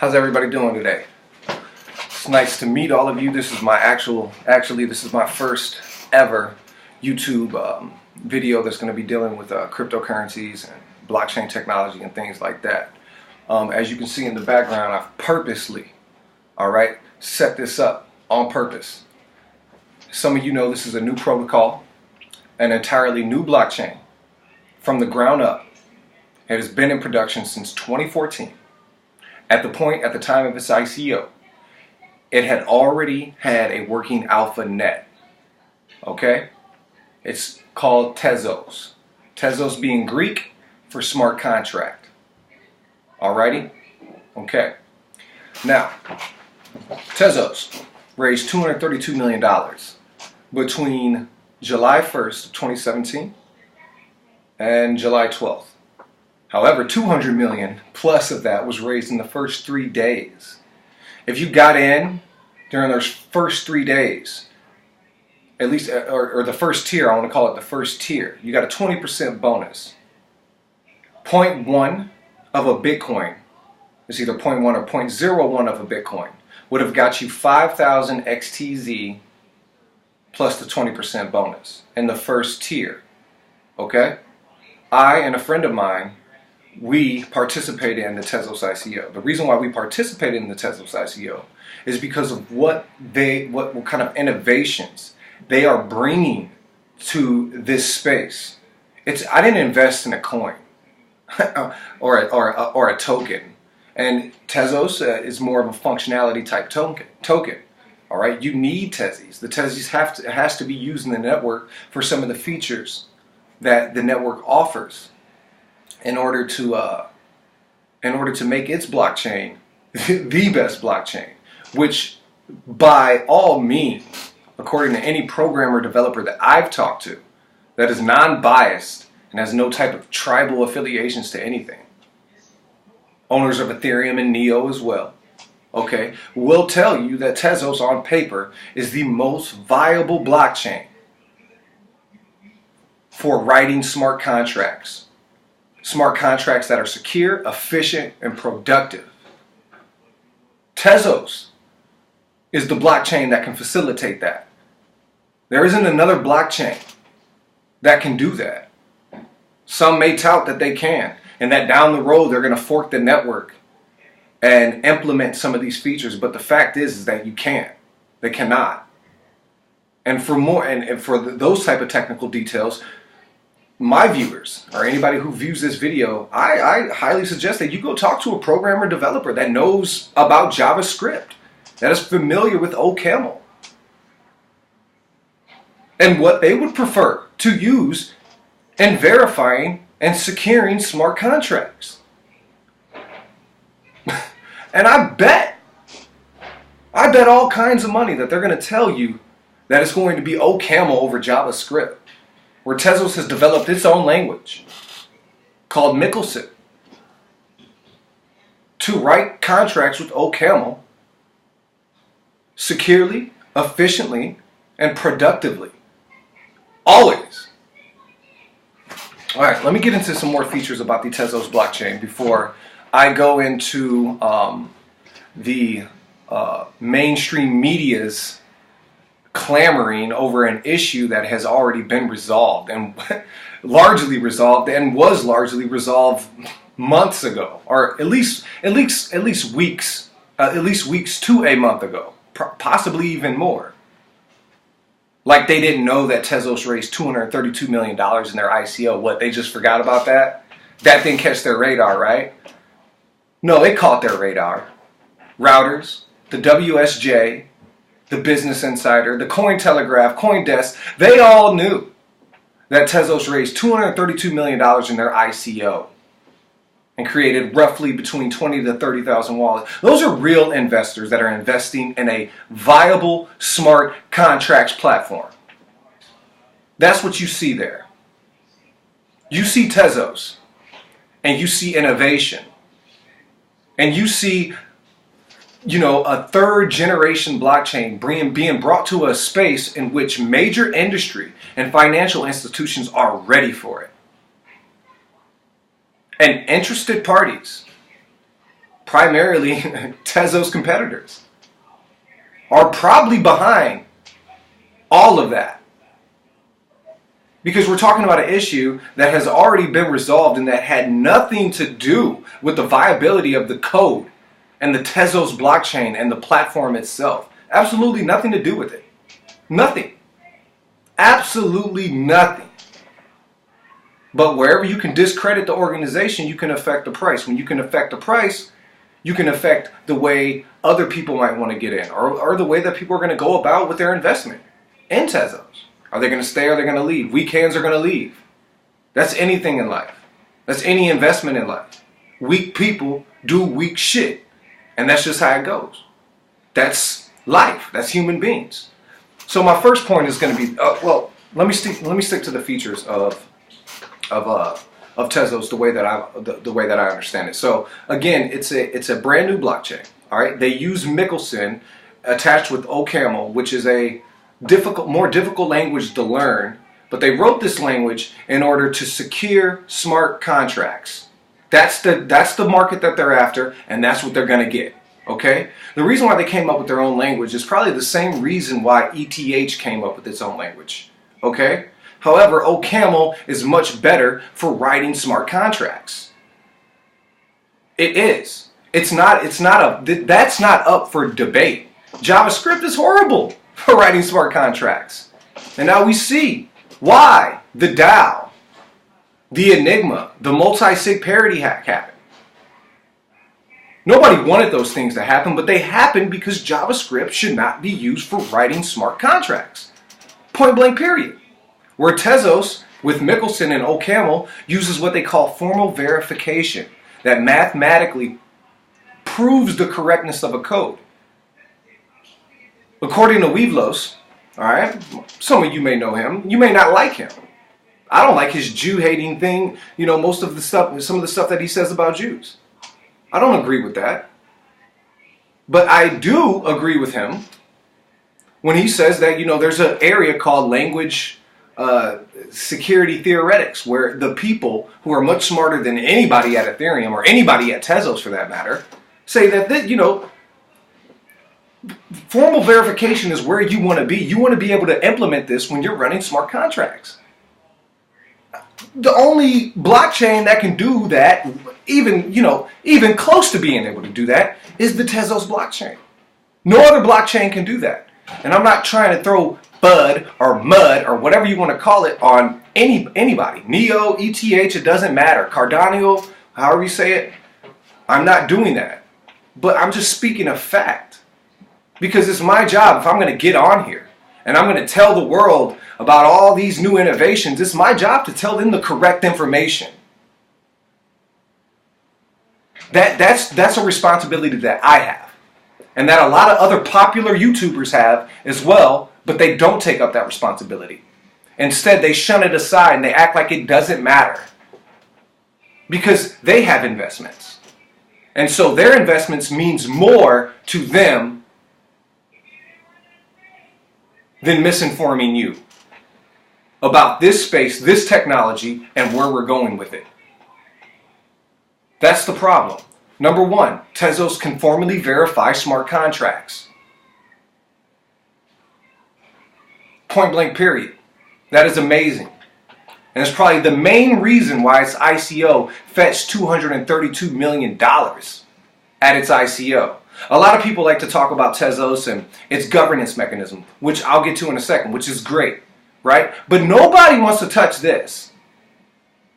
How's everybody doing today? It's nice to meet all of you. This is my this is my first ever YouTube video that's going to be dealing with cryptocurrencies and blockchain technology and things like that. As you can see in the background, I've purposely, set this up on purpose. Some of you know this is a new protocol, an entirely new blockchain from the ground up. It has been in production since 2014. At the time of its ICO, it had already had a working alpha net. Okay? It's called Tezos. Tezos being Greek for smart contract. Alrighty? Okay. Now, Tezos raised $232 million between July 1st of 2017 and July 12th. However, $200 million plus of that was raised in the first 3 days. If you got in during those first 3 days, at least, or the first tier, I want to call it the first tier, you got a 20% bonus. 0.1 of a Bitcoin, it's either 0.1 or 0.01 of a Bitcoin, would have got you 5,000 XTZ plus the 20% bonus in the first tier. Okay? I and a friend of mine, we participated in the Tezos ICO. The reason why we participated in the Tezos ICO is because of what kind of innovations they are bringing to this space. I didn't invest in a coin or a token, and Tezos is more of a functionality type token. All right, you need Tezos. The Tezos has to be used in the network for some of the features that the network offers, in order to make its blockchain the best blockchain, which by all means, according to any programmer developer that I've talked to, that is non-biased and has no type of tribal affiliations to anything, owners of Ethereum and Neo as well, okay, will tell you that Tezos on paper is the most viable blockchain for writing smart contracts. Smart contracts that are secure, efficient, and productive. Tezos is the blockchain that can facilitate that. There isn't another blockchain that can do that. Some may tout that they can, and that down the road they're going to fork the network and implement some of these features, but the fact is that you can't. They cannot. And for more, and for those type of technical details, my viewers, or anybody who views this video, I highly suggest that you go talk to a programmer developer that knows about JavaScript, that is familiar with OCaml, and what they would prefer to use in verifying and securing smart contracts. And I bet all kinds of money that they're going to tell you that it's going to be OCaml over JavaScript, where Tezos has developed its own language called Michelson to write contracts with OCaml securely, efficiently, and productively. Always. All right, let me get into some more features about the Tezos blockchain before I go into the mainstream media's clamoring over an issue that has already been resolved and largely resolved, and was largely resolved months ago, or at least weeks to a month ago, possibly even more. Like they didn't know that Tezos raised $232 million in their ICO. What, they just forgot about that? That didn't catch their radar, right? No, it caught their radar. Routers, the WSJ, the Business Insider, the Cointelegraph, CoinDesk, they all knew that Tezos raised $232 million in their ICO and created roughly between 20 to 30,000 wallets. Those are real investors that are investing in a viable smart contracts platform. That's what you see there. You see Tezos, and you see innovation, and you see a third generation blockchain being brought to a space in which major industry and financial institutions are ready for it. And interested parties primarily Tezos competitors, are probably behind all of that. Because we're talking about an issue that has already been resolved and that had nothing to do with the viability of the code and the Tezos blockchain and the platform itself. Absolutely nothing to do with it. Nothing. Absolutely nothing. But wherever you can discredit the organization, you can affect the price. When you can affect the price, you can affect the way other people might want to get in, or the way that people are going to go about with their investment in Tezos. Are they going to stay or are they going to leave? Weak hands are going to leave. That's anything in life. That's any investment in life. Weak people do weak shit. And that's just how it goes. That's life. That's human beings. So my first point is going to be, let me stick to the features of Tezos the way that I understand it. So again, it's a brand new blockchain. All right. They use Michelson attached with OCaml, which is a more difficult language to learn, but they wrote this language in order to secure smart contracts. That's the market that they're after, and that's what they're going to get. Okay? The reason why they came up with their own language is probably the same reason why ETH came up with its own language. Okay? However, OCaml is much better for writing smart contracts. It is. That's not up for debate. JavaScript is horrible for writing smart contracts. And now we see why the DAO, the Enigma, the multi-sig parity hack happened. Nobody wanted those things to happen, but they happened because JavaScript should not be used for writing smart contracts. Point blank period. Where Tezos with Michelson and OCaml uses what they call formal verification that mathematically proves the correctness of a code. According to Weavlos, all right, some of you may know him, you may not like him. I don't like his Jew-hating thing, some of the stuff that he says about Jews. I don't agree with that. But I do agree with him when he says that, there's an area called language security theoretics, where the people who are much smarter than anybody at Ethereum, or anybody at Tezos for that matter, say that, formal verification is where you want to be. You want to be able to implement this when you're running smart contracts. The only blockchain that can do that, even close to being able to do that, is the Tezos blockchain. No other blockchain can do that. And I'm not trying to throw FUD or MUD or whatever you want to call it on anybody. Neo, ETH, it doesn't matter. Cardano, however you say it. I'm not doing that. But I'm just speaking of fact. Because it's my job, if I'm going to get on here and I'm going to tell the world about all these new innovations, it's my job to tell them the correct information. That's a responsibility that I have. And that a lot of other popular YouTubers have as well, but they don't take up that responsibility. Instead, they shun it aside and they act like it doesn't matter. Because they have investments. And so their investments means more to them than misinforming you about this space, this technology, and where we're going with it. That's the problem. Number one, Tezos can formally verify smart contracts. Point blank period. That is amazing. And it's probably the main reason why its ICO fetched $232 million at its ICO. A lot of people like to talk about Tezos and its governance mechanism, which I'll get to in a second, which is great, right? But nobody wants to touch this.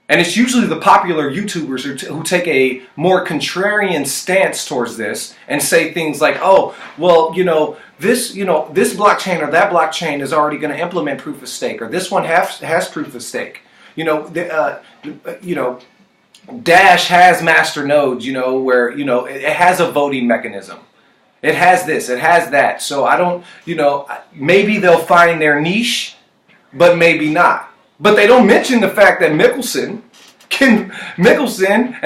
And it's usually the popular YouTubers who take a more contrarian stance towards this and say things like, oh, well, this blockchain or that blockchain is already going to implement proof of stake, or this one has proof of stake. Dash has master nodes, where, it has a voting mechanism. It has this, it has that. So I don't, maybe they'll find their niche, but maybe not. But they don't mention the fact that Michelson and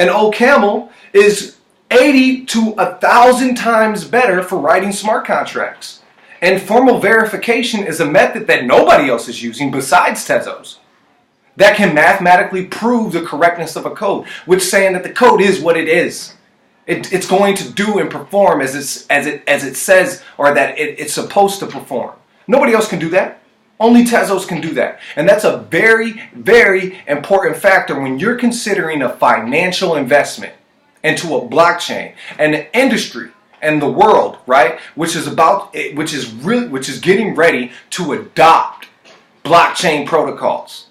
OCaml is 80 to 1,000 times better for writing smart contracts. And formal verification is a method that nobody else is using besides Tezos, that can mathematically prove the correctness of a code, which saying that the code is what it is. It's going to do and perform as it says, or that it's supposed to perform. Nobody else can do that. Only Tezos can do that. And that's a very, very important factor when you're considering a financial investment into a blockchain and an industry and the world, right? Which is getting ready to adopt blockchain protocols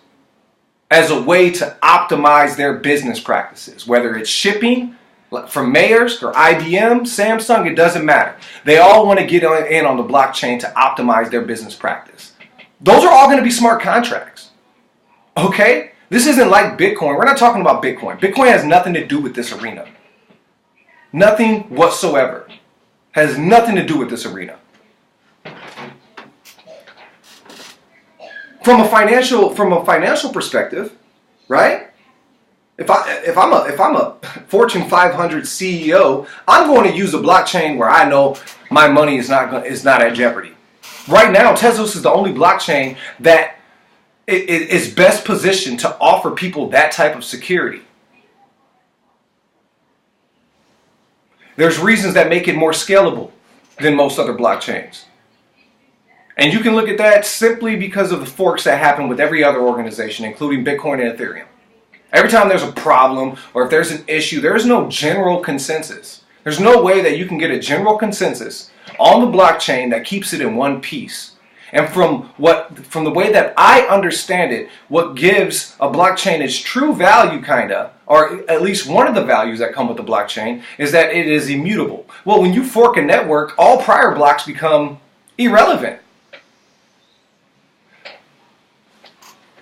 as a way to optimize their business practices, whether it's shipping from Maersk or IBM, Samsung, it doesn't matter. They all want to get in on the blockchain to optimize their business practice. Those are all going to be smart contracts. Okay? This isn't like Bitcoin. We're not talking about Bitcoin. Bitcoin has nothing to do with this arena. Nothing whatsoever. Has nothing to do with this arena. From a financial perspective, right? If I'm a Fortune 500 CEO, I'm going to use a blockchain where I know my money is not at jeopardy. Right now, Tezos is the only blockchain that is best positioned to offer people that type of security. There's reasons that make it more scalable than most other blockchains. And you can look at that simply because of the forks that happen with every other organization, including Bitcoin and Ethereum. Every time there's a problem or if there's an issue, there is no general consensus. There's no way that you can get a general consensus on the blockchain that keeps it in one piece. And from the way that I understand it, what gives a blockchain its true value, or at least one of the values that come with the blockchain, is that it is immutable. Well, when you fork a network, all prior blocks become irrelevant.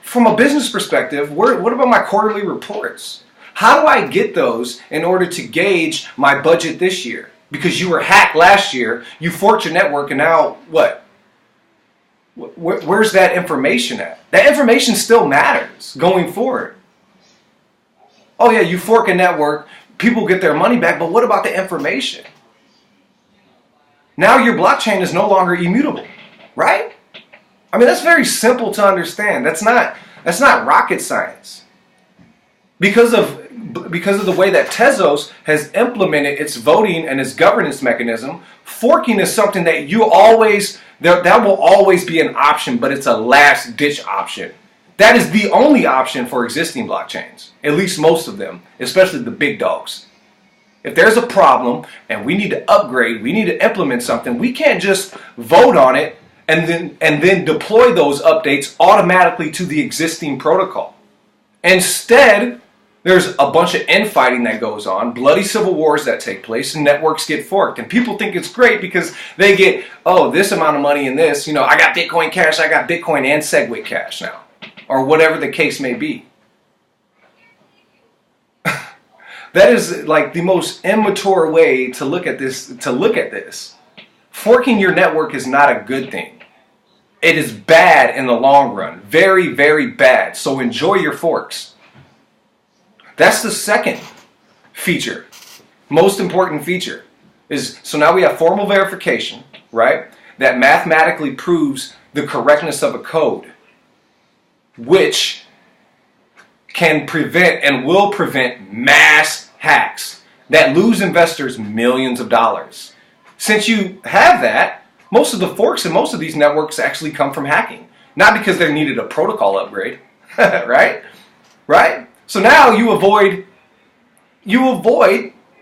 From a business perspective, what about my quarterly reports? How do I get those in order to gauge my budget this year? Because you were hacked last year, you forked your network, and now what? Where's that information at? That information still matters going forward. Oh yeah, you fork a network, people get their money back, but what about the information? Now your blockchain is no longer immutable, right? I mean, that's very simple to understand. That's not rocket science. Because of the way that Tezos has implemented its voting and its governance mechanism, forking is something that that will always be an option, but it's a last-ditch option. That is the only option for existing blockchains, at least most of them, especially the big dogs. If there's a problem and we need to upgrade, we need to implement something, we can't just vote on it and then deploy those updates automatically to the existing protocol. Instead, there's a bunch of infighting that goes on, bloody civil wars that take place, and networks get forked. And people think it's great because they get, this amount of money in this. I got Bitcoin Cash, I got Bitcoin and Segwit Cash now. Or whatever the case may be. That is like the most immature way to look at this. Forking your network is not a good thing. It is bad in the long run. Very, very bad. So enjoy your forks. That's the second feature. Most important feature is, so now we have formal verification, right? That mathematically proves the correctness of a code, which can prevent and will prevent mass hacks that lose investors millions of dollars. Since you have that, most of the forks and most of these networks actually come from hacking. Not because they needed a protocol upgrade, right? Right? So now you avoid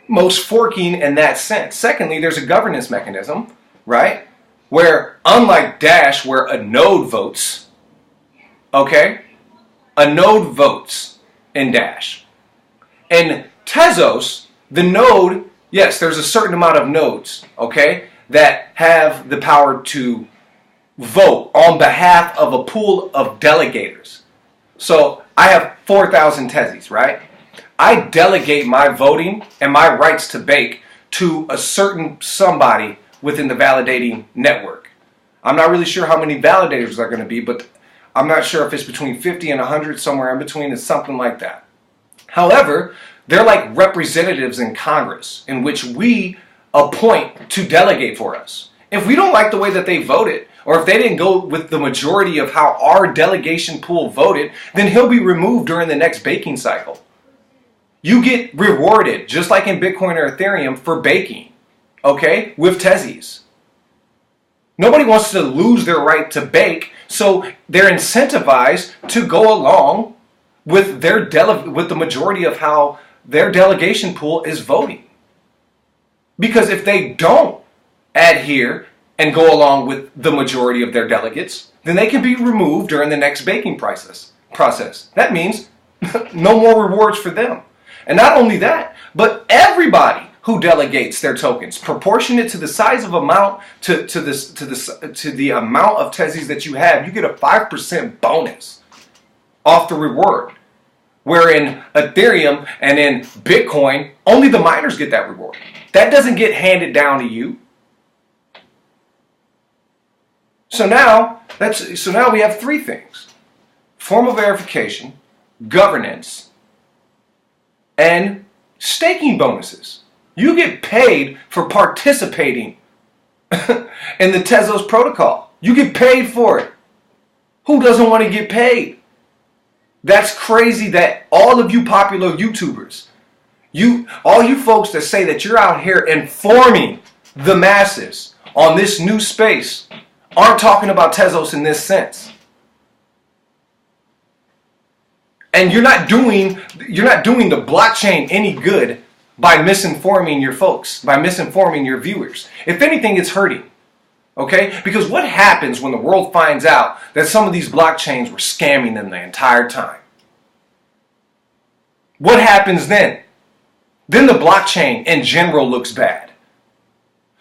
most forking in that sense. Secondly, there's a governance mechanism, right? Where unlike Dash, where a node votes, okay? A node votes in Dash. In Tezos, the node, yes, there's a certain amount of nodes, okay, that have the power to vote on behalf of a pool of delegators. So I have 4,000 Tezos, right? I delegate my voting and my rights to bake to a certain somebody within the validating network. I'm not really sure how many validators are going to be, but I'm not sure if it's between 50 and 100, somewhere in between. It's something like that. However, they're like representatives in Congress in which we appoint to delegate for us. If we don't like the way that they voted, or if they didn't go with the majority of how our delegation pool voted, then he'll be removed during the next baking cycle. You get rewarded, just like in Bitcoin or Ethereum, for baking, okay, with Tezos. Nobody wants to lose their right to bake, so they're incentivized to go along with with the majority of how their delegation pool is voting. Because if they don't adhere and go along with the majority of their delegates, then they can be removed during the next baking process. That means no more rewards for them. And not only that, but everybody who delegates their tokens, proportionate to the size of amount to the amount of Tezos that you have, you get a 5% bonus off the reward. Where in Ethereum and in Bitcoin, only the miners get that reward. That doesn't get handed down to you. So now we have three things: formal verification, governance, and staking bonuses. You get paid for participating in the Tezos Protocol. You get paid for it. Who doesn't want to get paid? That's crazy that all of you popular YouTubers, all you folks that say that you're out here informing the masses on this new space, aren't talking about Tezos in this sense. And you're not doing the blockchain any good by misinforming your folks, by misinforming your viewers. If anything, it's hurting. Okay? Because what happens when the world finds out that some of these blockchains were scamming them the entire time? What happens then? Then the blockchain in general looks bad.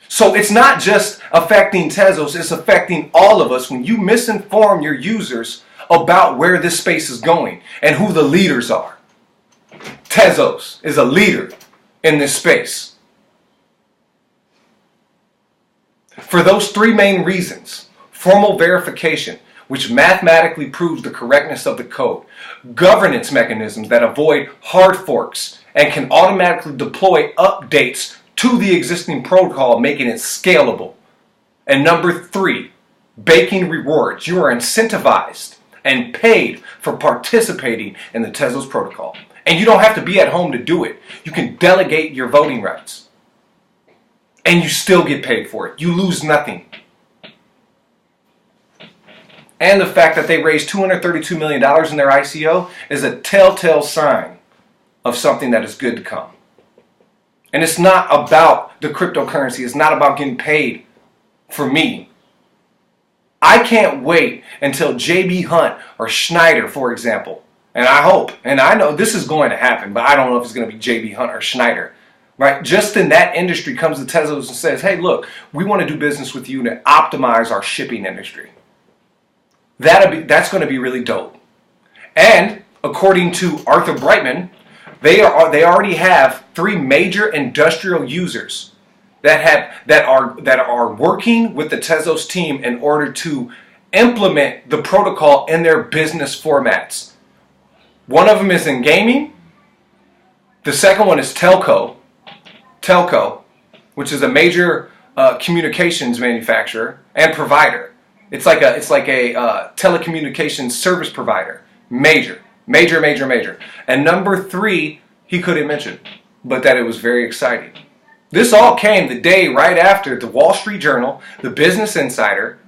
So it's not just affecting Tezos, it's affecting all of us when you misinform your users about where this space is going and who the leaders are. Tezos is a leader in this space. For those three main reasons: formal verification, which mathematically proves the correctness of the code; governance mechanisms that avoid hard forks and can automatically deploy updates to the existing protocol, making it scalable; and number three, baking rewards. You are incentivized and paid for participating in the Tezos Protocol. And you don't have to be at home to do it. You can delegate your voting rights. And you still get paid for it. You lose nothing. And the fact that they raised $232 million in their ICO is a telltale sign of something that is good to come. And it's not about the cryptocurrency. It's not about getting paid for me. I can't wait until JB Hunt or Schneider, for example, and I hope, and I know this is going to happen, but I don't know if it's going to be JB Hunt or Schneider, right? Just in that industry comes to Tezos and says, hey, look, we want to do business with you to optimize our shipping industry. That's going to be really dope. And according to Arthur Brightman, they already have 3 major industrial users that are working with the Tezos team in order to implement the protocol in their business formats. One of them is in gaming. The second one is telco, which is a major communications manufacturer and provider. It's like a telecommunications service provider. Major. And number 3, he couldn't mention, but that it was very exciting. This all came the day right after the Wall Street Journal, the Business Insider,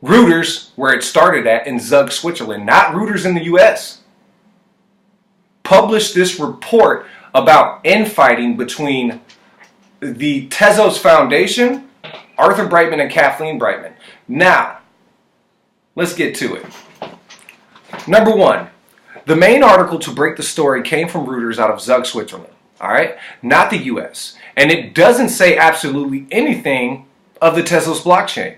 Reuters, where it started at in Zug, Switzerland, not Reuters in the US, published this report about infighting between the Tezos Foundation, Arthur Brightman and Kathleen Brightman. Now, let's get to it. Number 1, the main article to break the story came from Reuters out of Zug, Switzerland. All right, not the US. And it doesn't say absolutely anything of the Tezos blockchain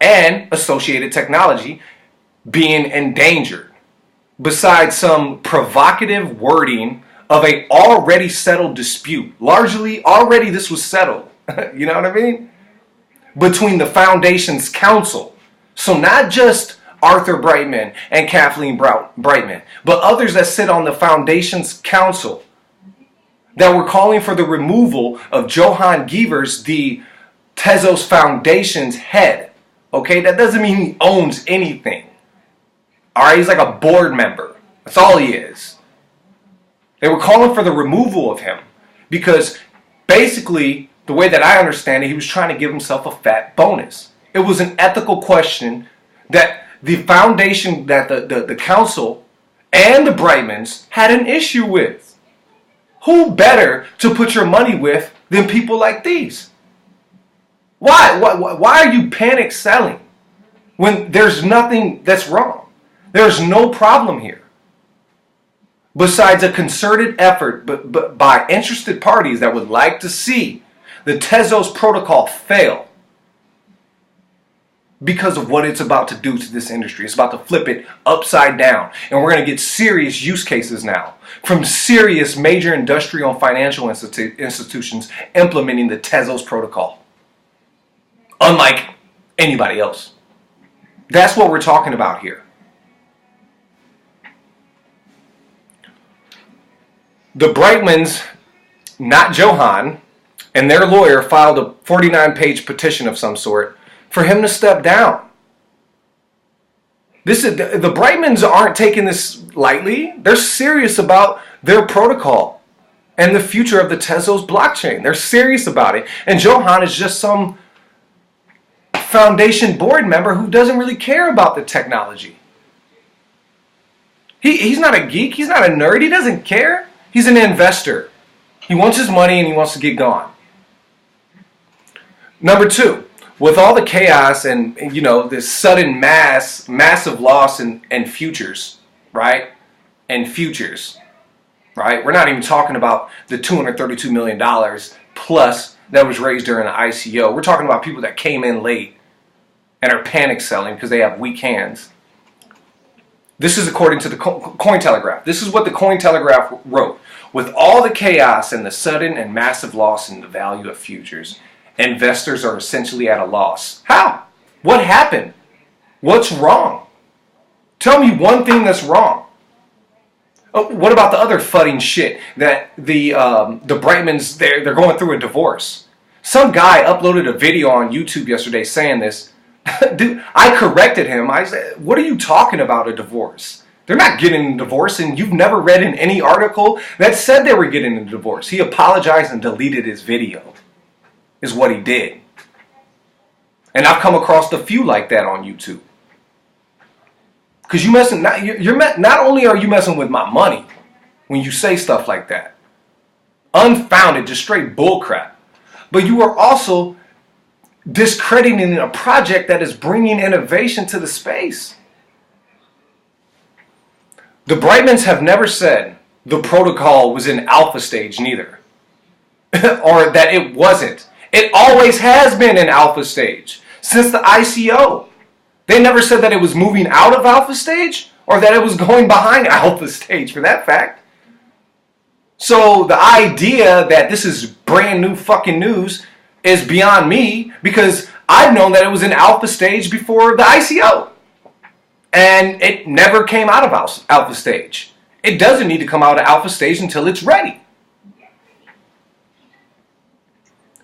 and associated technology being endangered, besides some provocative wording of a already settled dispute. Largely, already this was settled. You know what I mean? Between the Foundation's council. So not just Arthur Brightman and Kathleen Brightman, but others that sit on the Foundation's council that were calling for the removal of Johan Gevers, the Tezos Foundation's head. Okay, that doesn't mean he owns anything. All right, he's like a board member. That's all he is. They were calling for the removal of him because basically, the way that I understand it, he was trying to give himself a fat bonus. It was an ethical question that the foundation, that the council and the Brightmans had an issue with. Who better to put your money with than people like these? Why are you panic selling when there's nothing that's wrong? There's no problem here. Besides a concerted effort but by interested parties that would like to see the Tezos Protocol fail because of what it's about to do to this industry. It's about to flip it upside down. And we're going to get serious use cases now from serious major industrial and financial institutions implementing the Tezos Protocol. Unlike anybody else. That's what we're talking about here. The Brightmans, not Johan, and their lawyer filed a 49-page petition of some sort for him to step down. The Brightmans aren't taking this lightly. They're serious about their protocol and the future of the Tezos blockchain. They're serious about it. And Johan is just some foundation board member who doesn't really care about the technology. He's not a geek. He's not a nerd. He doesn't care. He's an investor. He wants his money and he wants to get gone. Number two, with all the chaos and this sudden massive loss in futures, right? And futures, right? We're not even talking about the $232 million plus that was raised during the ICO. We're talking about people that came in late and are panic selling because they have weak hands. This is according to the Cointelegraph. This is what the Cointelegraph wrote. With all the chaos and the sudden and massive loss in the value of futures, investors are essentially at a loss. How? What happened? What's wrong? Tell me one thing that's wrong. Oh, what about the other fudding shit that the Brightmans, they're going through a divorce? Some guy uploaded a video on YouTube yesterday saying this. Dude, I corrected him. I said, what are you talking about, a divorce? They're not getting a divorce, and you've never read in any article that said they were getting a divorce. He apologized and deleted his video, is what he did. And I've come across a few like that on YouTube. Because not only are you messing with my money when you say stuff like that, unfounded, just straight bullcrap, but you are also discrediting a project that is bringing innovation to the space. The Brightmans have never said the protocol was in alpha stage neither. Or that it wasn't. It always has been in alpha stage. Since the ICO. They never said that it was moving out of alpha stage or that it was going behind alpha stage for that fact. So the idea that this is brand new fucking news is beyond me because I've known that it was in alpha stage before the ICO. And it never came out of alpha stage. It doesn't need to come out of alpha stage until it's ready.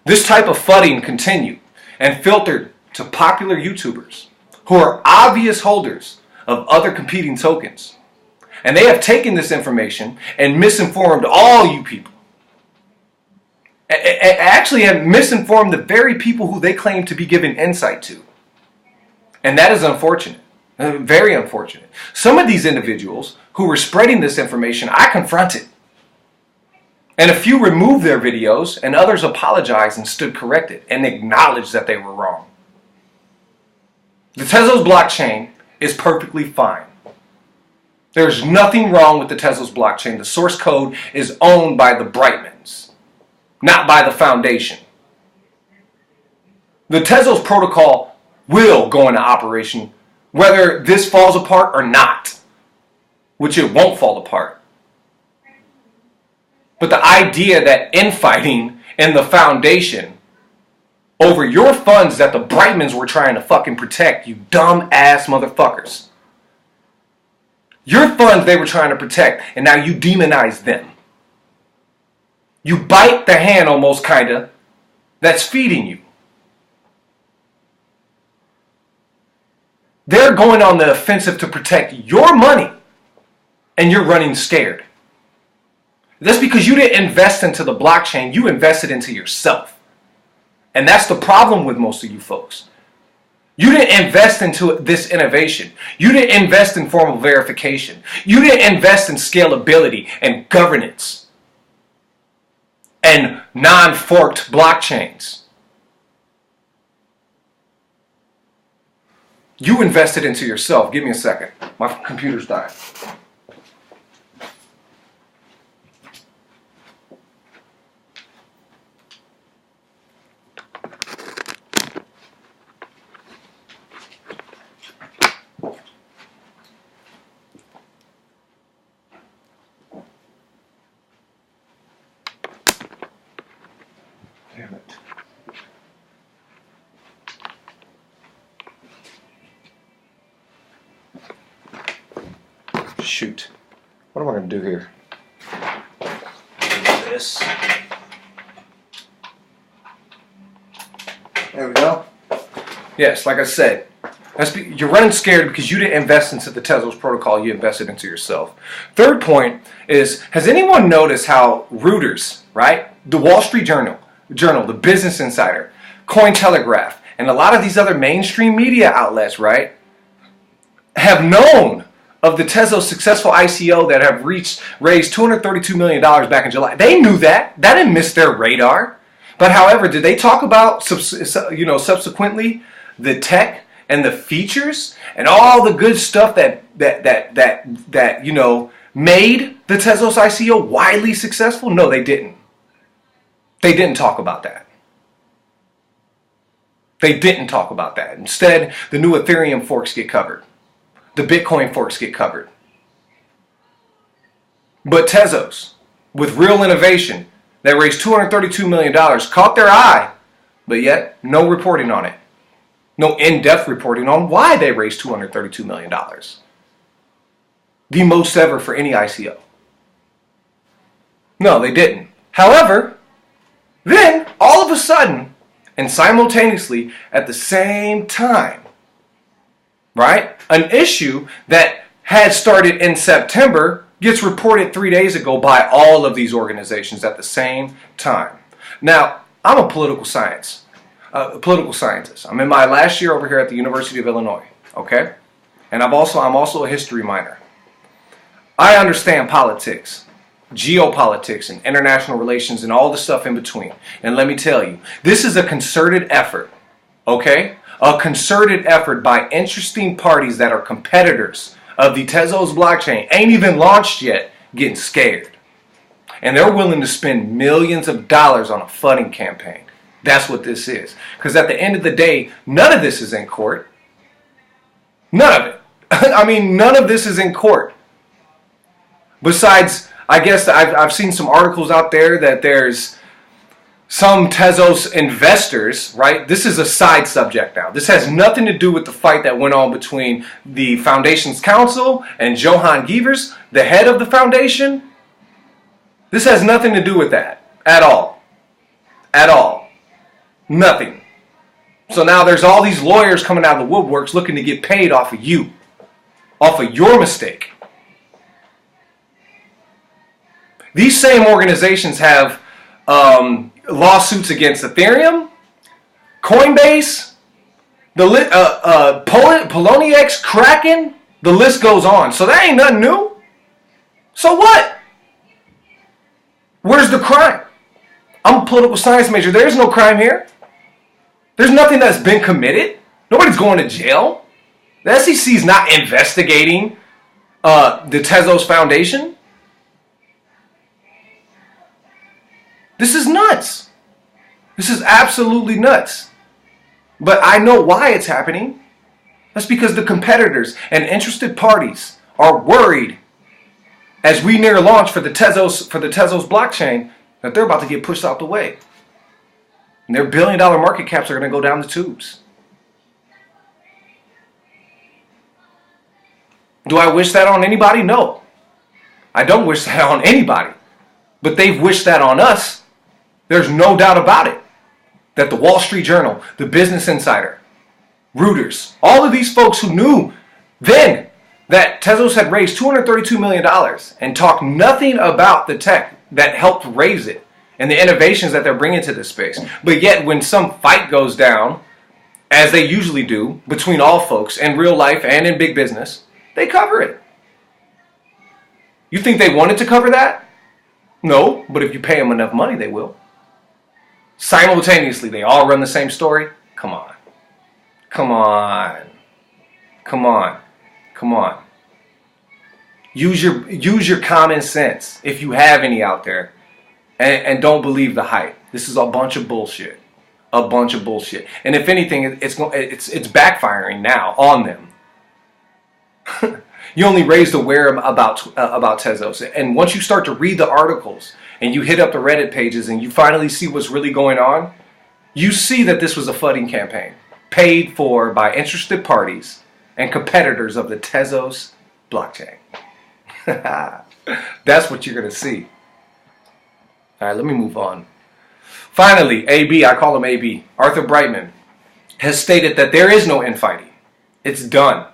This type of fudding continued and filtered to popular YouTubers who are obvious holders of other competing tokens. And they have taken this information and misinformed all you people. Actually have misinformed the very people who they claim to be giving insight to. And that is unfortunate. Very unfortunate. Some of these individuals who were spreading this information, I confronted. And a few removed their videos, and others apologized and stood corrected and acknowledged that they were wrong. The Tezos blockchain is perfectly fine. There's nothing wrong with the Tezos blockchain. The source code is owned by the Brightmans, not by the foundation. The Tezos protocol will go into operation whether this falls apart or not, which it won't fall apart. But the idea that infighting in the foundation over your funds that the Brightmans were trying to fucking protect, you dumb ass motherfuckers. Your funds they were trying to protect, and now you demonize them. You bite the hand almost kinda that's feeding you. They're going on the offensive to protect your money, and you're running scared. That's because you didn't invest into the blockchain, you invested into yourself. And that's the problem with most of you folks. You didn't invest into this innovation. You didn't invest in formal verification. You didn't invest in scalability and governance and non-forked blockchains. You invested into yourself. Give me a second. My computer's dying. Damn it. Shoot. What am I going to do here? Do this. There we go. Yes, like I said, you're running scared because you didn't invest into the Tezos Protocol, you invested into yourself. Third point is, has anyone noticed how Reuters, right? The Wall Street Journal, the Business Insider, Cointelegraph, and a lot of these other mainstream media outlets, right, have known of the Tezos successful ICO that have raised $232 million back in July. They knew that. That didn't miss their radar. But however, did they talk about, subsequently the tech and the features and all the good stuff that made the Tezos ICO widely successful? No, they didn't. They didn't talk about that. They didn't talk about that. Instead, the new Ethereum forks get covered. The Bitcoin forks get covered. But Tezos, with real innovation, that raised $232 million, caught their eye, but yet no reporting on it. No in-depth reporting on why they raised $232 million. The most ever for any ICO. No, they didn't. However, then, all of a sudden, and simultaneously, at the same time, right? An issue that had started in September gets reported 3 days ago by all of these organizations at the same time. Now, I'm a political scientist. I'm in my last year over here at the University of Illinois, okay? And I'm also a history minor. I understand politics, geopolitics, and international relations, and all the stuff in between. And let me tell you, this is a concerted effort, okay? A concerted effort by interesting parties that are competitors of the Tezos blockchain, ain't even launched yet, getting scared. And they're willing to spend millions of dollars on a flooding campaign. That's what this is. Because at the end of the day, none of this is in court. None of it. I mean, none of this is in court. Besides, I guess I've seen some articles out there that there's some Tezos investors, right? This is a side subject now. This has nothing to do with the fight that went on between the Foundation's counsel and Johan Gievers, the head of the foundation. This has nothing to do with that at all. At all. Nothing. So now there's all these lawyers coming out of the woodworks looking to get paid off of you, off of your mistake. These same organizations have lawsuits against Ethereum, Coinbase, Poloniex, Kraken, the list goes on. So that ain't nothing new. So what? Where's the crime? I'm a political science major. There's no crime here. There's nothing that's been committed. Nobody's going to jail. The SEC's not investigating the Tezos Foundation. This is nuts. This is absolutely nuts. But I know why it's happening. That's because the competitors and interested parties are worried as we near launch for the Tezos blockchain that they're about to get pushed out the way. And their billion-dollar market caps are going to go down the tubes. Do I wish that on anybody? No. I don't wish that on anybody. But they've wished that on us. There's no doubt about it that the Wall Street Journal, the Business Insider, Reuters, all of these folks who knew then that Tezos had raised $232 million and talked nothing about the tech, that helped raise it and the innovations that they're bringing to this space. But yet when some fight goes down, as they usually do, between all folks in real life and in big business, they cover it. You think they wanted to cover that? No, but if you pay them enough money, they will. Simultaneously, they all run the same story. Come on. Come on. Come on. Come on. Use your common sense, if you have any out there, and don't believe the hype. This is a bunch of bullshit. A bunch of bullshit. And if anything, it's backfiring now on them. You only raised awareness about Tezos, and once you start to read the articles and you hit up the Reddit pages and you finally see what's really going on, you see that this was a flooding campaign paid for by interested parties and competitors of the Tezos blockchain. That's what you're going to see. All right, let me move on. Finally, AB, I call him AB, Arthur Brightman, has stated that there is no infighting. It's done.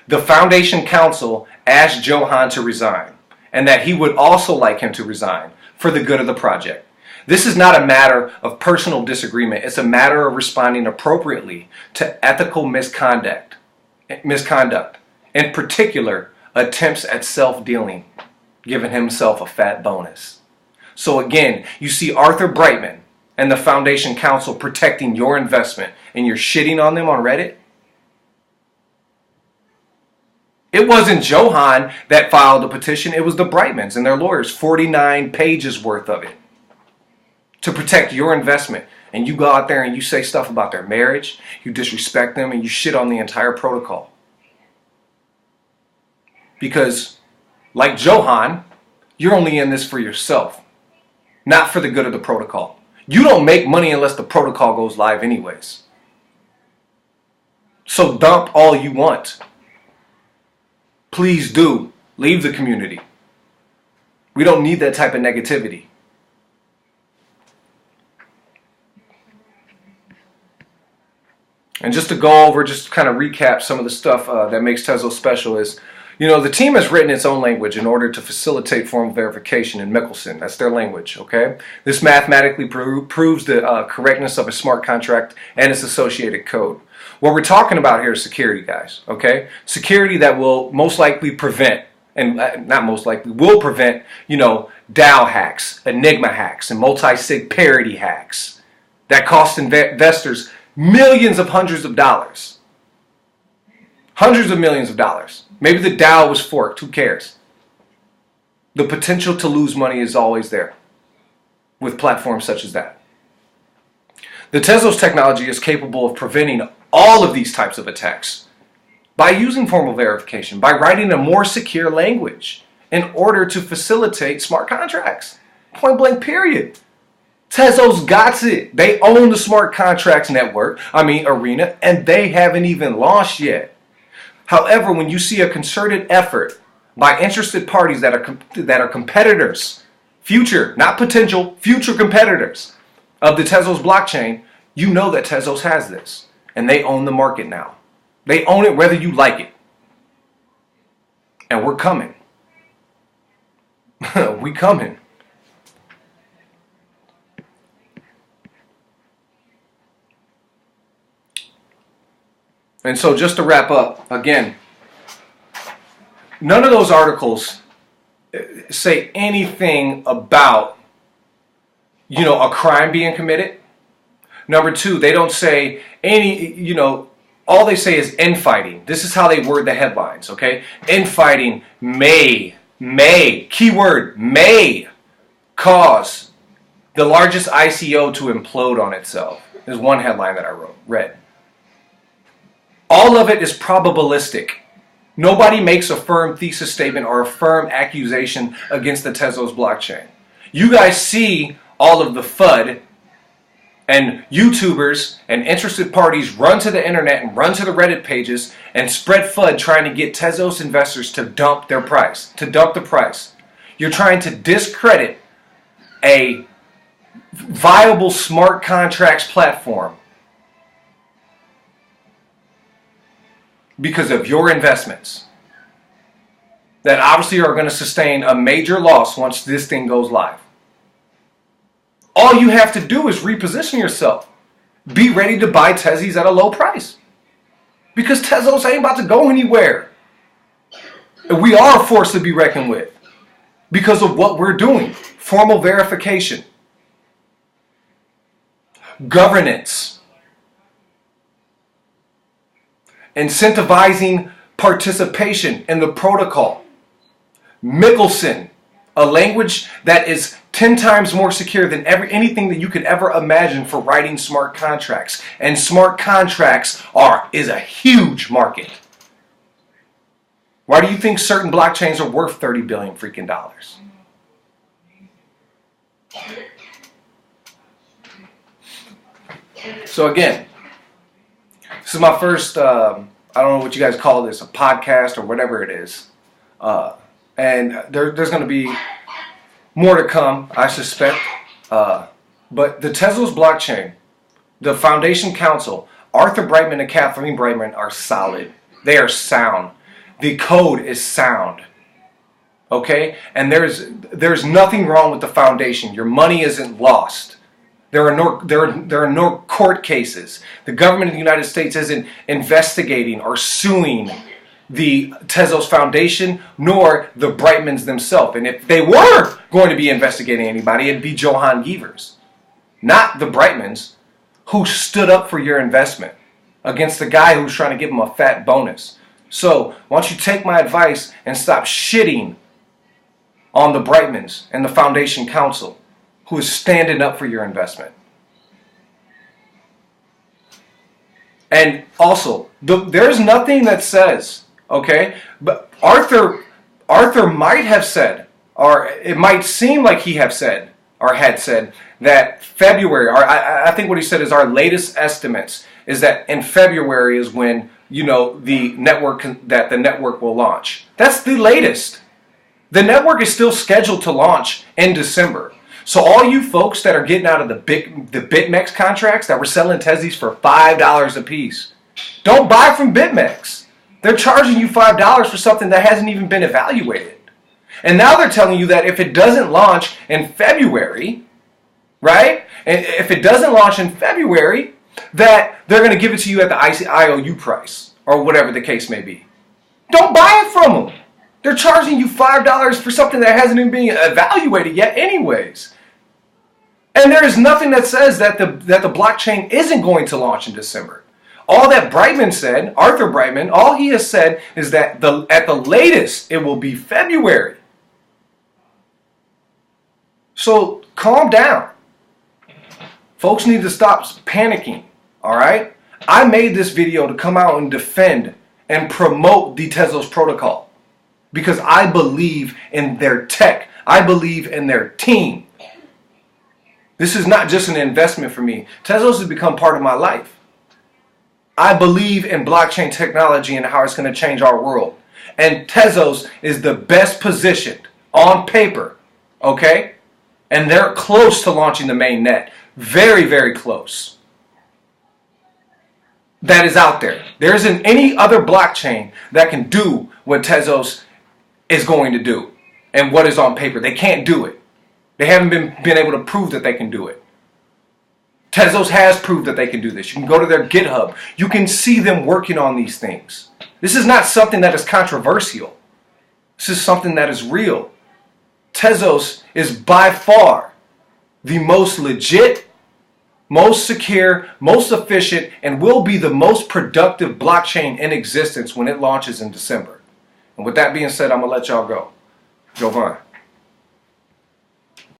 The Foundation Council asked Johan to resign, and that he would also like him to resign for the good of the project. This is not a matter of personal disagreement. It's a matter of responding appropriately to ethical misconduct. In particular, attempts at self-dealing, giving himself a fat bonus. So again, you see Arthur Brightman and the Foundation Council protecting your investment, and you're shitting on them on Reddit? It wasn't Johan that filed the petition, it was the Brightmans and their lawyers, 49 pages worth of it, to protect your investment. And you go out there and you say stuff about their marriage, you disrespect them, and you shit on the entire protocol. Because, like Johan, you're only in this for yourself, not for the good of the protocol. You don't make money unless the protocol goes live anyways. So dump all you want. Please do. Leave the community. We don't need that type of negativity. And just to go over, just kind of recap some of the stuff that makes Tezos special is, the team has written its own language in order to facilitate formal verification in Michelson. That's their language, okay? This mathematically proves the correctness of a smart contract and its associated code. What we're talking about here is security, guys, okay? Security that will most likely prevent, and not most likely, will prevent, DAO hacks, Enigma hacks, and multi-sig parity hacks that cost investors millions of hundreds of dollars. Hundreds of millions of dollars. Maybe the DAO was forked. Who cares? The potential to lose money is always there with platforms such as that. The Tezos technology is capable of preventing all of these types of attacks by using formal verification, by writing a more secure language in order to facilitate smart contracts. Point blank, period. Tezos got it. They own the smart contracts arena, and they haven't even launched yet. However, when you see a concerted effort by interested parties that are competitors, future, not potential, future competitors of the Tezos blockchain, you know that Tezos has this. And they own the market now. They own it whether you like it. And we're coming. We coming. And so just to wrap up, again, none of those articles say anything about, a crime being committed. Number two, they don't say all they say is infighting. This is how they word the headlines, okay? Infighting may, keyword, may cause the largest ICO to implode on itself. There's one headline that I read. All of it is probabilistic. Nobody makes a firm thesis statement or a firm accusation against the Tezos blockchain. You guys see all of the FUD, and YouTubers and interested parties run to the internet and run to the Reddit pages and spread FUD trying to get Tezos investors to dump the price. You're trying to discredit a viable smart contracts platform because of your investments that obviously are going to sustain a major loss once this thing goes live. All you have to do is reposition yourself. Be ready to buy Tezos at a low price. Because Tezos ain't about to go anywhere. We are a force to be reckoned with because of what we're doing. Formal verification, governance, incentivizing participation in the protocol. Mickelson, a language that is 10 times more secure than anything that you could ever imagine for writing smart contracts. And smart contracts is a huge market. Why do you think certain blockchains are worth 30 billion freaking dollars? So again, this is my first, I don't know what you guys call this, a podcast or whatever it is. And there's going to be more to come, I suspect. But the Tezos blockchain, the Foundation Council, Arthur Brightman and Kathleen Brightman are solid. They are sound. The code is sound. Okay? And there's nothing wrong with the foundation. Your money isn't lost. There are no court cases. The government of the United States isn't investigating or suing the Tezos Foundation nor the Brightmans themselves. And if they were going to be investigating anybody, it'd be Johan Gevers, not the Brightmans, who stood up for your investment against the guy who's trying to give them a fat bonus. So why don't you take my advice and stop shitting on the Brightmans and the Foundation Council, who is standing up for your investment. And also, there's nothing that says, okay, but Arthur might have said, or it might seem like he have said, or had said, that February, or I think what he said is our latest estimates, is that in February is when, the network will launch. That's the latest. The network is still scheduled to launch in December. So all you folks that are getting out of the BitMEX contracts that were selling Tezos for $5 a piece, don't buy from BitMEX. They're charging you $5 for something that hasn't even been evaluated. And now they're telling you that if it doesn't launch in February, right? And if it doesn't launch in February, that they're going to give it to you at the IOU price or whatever the case may be. Don't buy it from them. They're charging you $5 for something that hasn't even been evaluated yet anyways. And there is nothing that says that the blockchain isn't going to launch in December. All that Brightman said, Arthur Brightman, all he has said is that at the latest it will be February. So calm down. Folks need to stop panicking, all right? I made this video to come out and defend and promote the Tezos Protocol because I believe in their tech. I believe in their team. This is not just an investment for me. Tezos has become part of my life. I believe in blockchain technology and how it's going to change our world. And Tezos is the best positioned on paper, okay? And they're close to launching the main net. Very, very close. That is out there. There isn't any other blockchain that can do what Tezos is going to do and what is on paper. They can't do it. They haven't been able to prove that they can do it. Tezos has proved that they can do this. You can go to their GitHub. You can see them working on these things. This is not something that is controversial. This is something that is real. Tezos is by far the most legit, most secure, most efficient, and will be the most productive blockchain in existence when it launches in December. And with that being said, I'm going to let y'all go. Jovan.